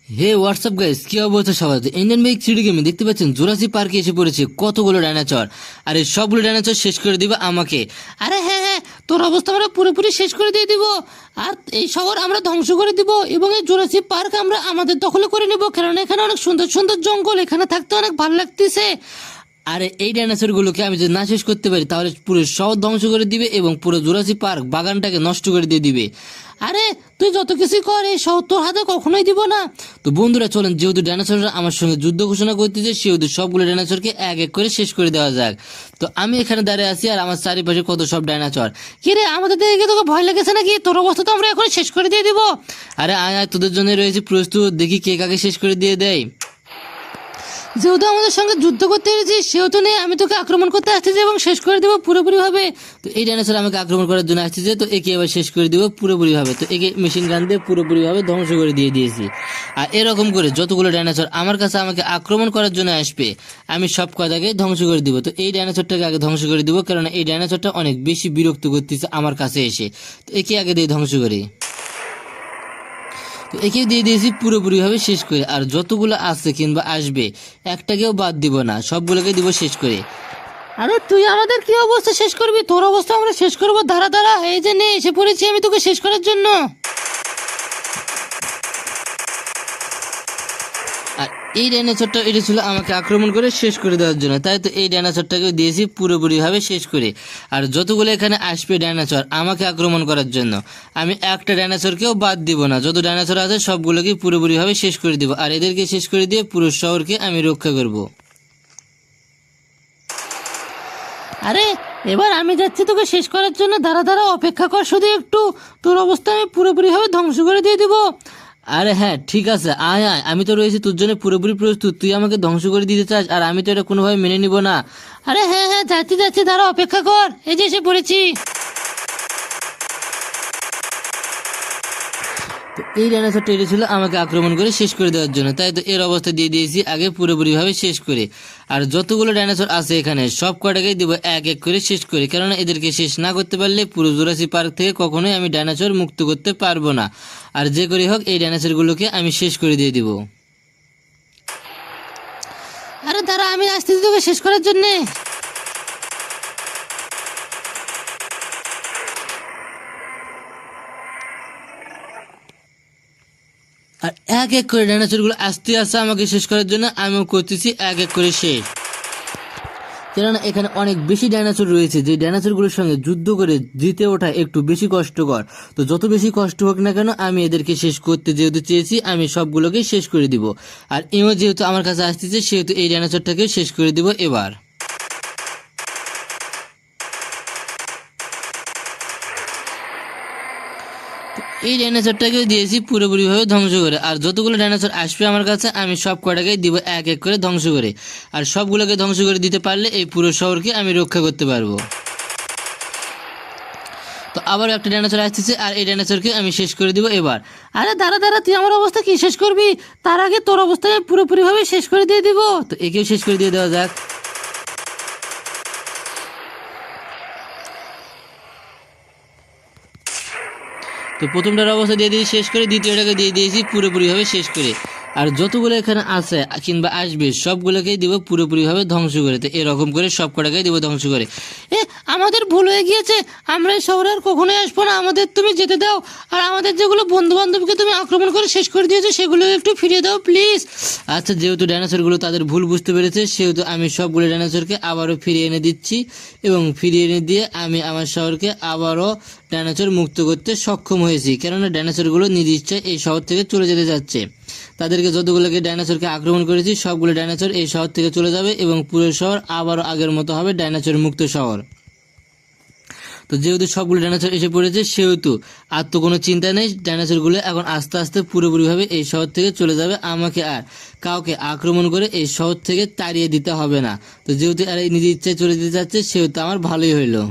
হে WhatsApp guys, কি অবস্থা সবার? ইন্ডিয়ান বাইক থ্রিডি গেমে দেখতে পাচ্ছেন জুরাসিক পার্কে এসে পড়েছে কতগুলো ডাইনোসর। আর এই সবগুলো ডাইনোসর শেষ করে দিবে আমাকে। আরে হ্যাঁ হ্যাঁ, তোর অবস্থা আমরা পুরোপুরি শেষ করে দিয়ে দিব। আর এই শহর আমরা ধ্বংস করে দিব এবং এই জুরাসিক পার্ক আমরা আমাদের দখলে করে নেব, কারণ এখানে অনেক সুন্দর সুন্দর জঙ্গল, এখানে থাকতে অনেক ভালো লাগতেছে। আরে এই ডাইনোসর গুলোকে আমি যদি না শেষ করতে পারি তাহলে পুরো শহর ধ্বংস করে দিবে এবং পুরো জুরাসিক পার্ক বাগানটাকে নষ্ট করে দিয়ে দিবে। আরে তুই যত কিছু কর, এই শহর তোর হাতে কখনোই দিব না। তো বন্ধুরা চলেন, যেহেতু ডাইনোসররা আমার সঙ্গে যুদ্ধ ঘোষণা করতেছে সেহেতু সবগুলো ডাইনোসরকে এক এক করে শেষ করে দেওয়া যাক। তো আমি এখানে দাঁড়িয়ে আছি আর আমার চারিপাশে কত সব ডাইনোসর। কি রে, আমাদের দিকে তোকে ভয় লেগেছে নাকি? তোর অবস্থা তো আমরা এখন শেষ করে দিয়ে দিব। আরে আয় আয়, তোদের জন্য রয়েছে প্রস্তুত, দেখি কে কাকে শেষ করে দিয়ে দেয়। যেহেতু আমাদের সঙ্গে যুদ্ধ করতে এসেছিস সেহেতু নেই, আমি তোকে আক্রমণ করতে আসতেছি এবং শেষ করে দেবো পুরোপুরি ভাবে। তো এই ডাইনোসর আমাকে আক্রমণ করার জন্য আসতেছে, তো একে এবার শেষ করে দিব পুরোপুরি ভাবে। তো একে মেশিন গান দিয়ে পুরোপুরি ভাবে ধ্বংস করে দিয়ে দিয়েছি। আর এরকম করে যতগুলো ডাইনোসর আমার কাছে আমাকে আক্রমণ করার জন্য আসবে আমি সব কটাকে ধ্বংস করে দিব। তো এই ডাইনোসরটাকে আগে ধ্বংস করে দিব, কারণ এই ডাইনোসরটা অনেক বেশি বিরক্ত করতেছে আমার কাছে এসে। তো একে আগে দিয়ে ধ্বংস করি। তো একে দিয়ে দিয়েছি পুরোপুরি ভাবে শেষ করে। আর যতগুলো আছে কিংবা আসবে একটাকেও বাদ দিব না, সবগুলোকে দিব শেষ করে। আরে তুই আমাদের কি অবস্থা শেষ করবি? তোর অবস্থা আমরা শেষ করবো। দাঁড়া দাঁড়া, এই যে নে, এসে পড়েছি আমি তোকে শেষ করার জন্য। আর এই ডাইনোসরটা এটা ছিল আমাকে আক্রমণ করে শেষ করে দেওয়ার জন্য, তাই তো এই ডাইনোসরটাকে দিয়েছি পুরোপুরি ভাবে শেষ করে। আর যতগুলো এখানে আসবে ডাইনোসর আমাকে আক্রমণ করার জন্য আমি একটা ডাইনোসরকেও বাদ দিব না, যত ডাইনোসর আছে সবগুলোকে পুরোপুরি ভাবে শেষ করে দিব। আর এদেরকে শেষ করে দিয়ে পুরো শহরকে আমি রক্ষা করব। আরে এবার আমি যাচ্ছি তোকে শেষ করার জন্য, দাঁড়া দাঁড়া, অপেক্ষা কর শুধু একটু। তোর অবস্থা আমি পুরোপুরি ভাবে ধ্বংস করে দিয়ে দিব। আরে হ্যাঁ ঠিক আছে, আয় আয়, আমি তো রয়েছি তোর জন্য পুরোপুরি প্রস্তুত। তুই আমাকে ধ্বংস করে দিতে চাস আর আমি তো এটা কোনোভাবে মেনে নিব না। আরে হ্যাঁ হ্যাঁ, যাচ্ছি যাচ্ছি, দাঁড়া, অপেক্ষা কর, এই যে এসে পড়েছি। তো এই ডাইনোসরটা এটা ছিল আমাকে আক্রমণ করে শেষ করে দেওয়ার জন্য, তাই তো এর অবস্থা দিয়ে দিয়েছি আগে পুরোপুরি ভাবে শেষ করে। আর যতগুলো ডাইনোসর আছে এখানে সব কটাকেই দিব এক এক করে শেষ করে, কেননা এদেরকে শেষ না করতে পারলে পুরো জুরাসিক পার্ক থেকে কখনোই আমি ডাইনোসর মুক্ত করতে পারবো না। আর যে করে হোক এই ডাইনোসরগুলোকে আমি শেষ করে দিয়ে দিব। আরে দাঁড়া, আমি আসতেছি তোকে শেষ করার জন্যে। আর এক এক করে ডাইনোসরগুলো আস্তে আস্তে আমাকে শেষ করার জন্য আমিও করতেছি এক এক করে শেষ, কেননা এখানে অনেক বেশি ডাইনোসর রয়েছে, যে ডাইনোসরগুলোর সঙ্গে যুদ্ধ করে জিতে ওঠা একটু বেশি কষ্টকর। তো যত বেশি কষ্ট হোক না কেন আমি এদেরকে শেষ করতে যেহেতু চেয়েছি আমি সবগুলোকে শেষ করে দিব। আর ইমো যেহেতু আমার কাছে আসতেছে সেহেতু এই ডাইনোসরটাকে শেষ করে দিব এবার। এই ডাইনোসরটাকে দিয়েছি পুরোপুরিভাবে ধ্বংস করে। আর যতগুলো ডাইনোসর আসবে আমার কাছে আমি সব কটাকে দিব এক এক করে ধ্বংস করে। আর সবগুলোকে ধ্বংস করে দিতে পারলে এই পুরো শহরকে আমি রক্ষা করতে পারবো। তো আবার একটা ডাইনোসর আসতেছে আর এই ডাইনোসরকে আমি শেষ করে দিব এবার। আরে দাঁড়া দাঁড়া, তুই আমার অবস্থা কি শেষ করবি? তার আগে তোর অবস্থা আমি পুরোপুরিভাবে শেষ করে দিয়ে দিব। তো একেও শেষ করে দিয়ে দেওয়া যাক। তো প্রথমটার অবস্থা দিয়ে দিয়েছি শেষ করে, দ্বিতীয়টাকে দিয়ে দিয়েছি পুরোপুরিভাবে শেষ করে। আর যতগুলো এখানে আছে কিংবা আসবে সবগুলোকেই দিব পুরোপুরিভাবে ধ্বংস করে। তো এরকম করে সব কটাকেই দিব ধ্বংস করে। আমাদের ভুল হয়ে গিয়েছে, আমরা এই শহরে আর কখনোই আসবো না, আমাদের তুমি যেতে দাও। আর আমাদের যেগুলো বন্ধু বান্ধবকে তুমি আক্রমণ করে শেষ করে দিয়েছো সেগুলো একটু ফিরিয়ে দাও প্লিজ। আচ্ছা, যেহেতু ডাইনোসরগুলো তাদের ভুল বুঝতে পেরেছে সেহেতু আমি সবগুলো ডাইনোসরকে আবারও ফিরিয়ে এনে দিচ্ছি এবং ফিরিয়ে এনে দিয়ে আমি আমার শহরকে আবারও ডাইনোসর মুক্ত করতে সক্ষম হয়েছি, কেননা ডাইনোসরগুলো নিজ ইচ্ছায় এই শহর থেকে চলে যেতে যাচ্ছে। তাদেরকে যতগুলোকে ডাইনোসরকে আক্রমণ করেছি সবগুলো ডাইনোসর এই শহর থেকে চলে যাবে এবং পুরো শহর আবারও আগের মতো হবে ডাইনোসর মুক্ত শহর। তো যেহেতু সবগুলো ডাইনোসর এসে পড়েছে সেহেতু আর তো কোনো চিন্তা নেই, ডাইনোসরগুলো এখন আস্তে আস্তে পুরোপুরিভাবে এই শহর থেকে চলে যাবে, আমাকে আর কাউকে আক্রমণ করে এই শহর থেকে তাড়িয়ে দিতে হবে না। তো যেহেতু আর নিজের ইচ্ছায় চলে যেতে চাচ্ছে সেহেতু আমার ভালোই হইলো।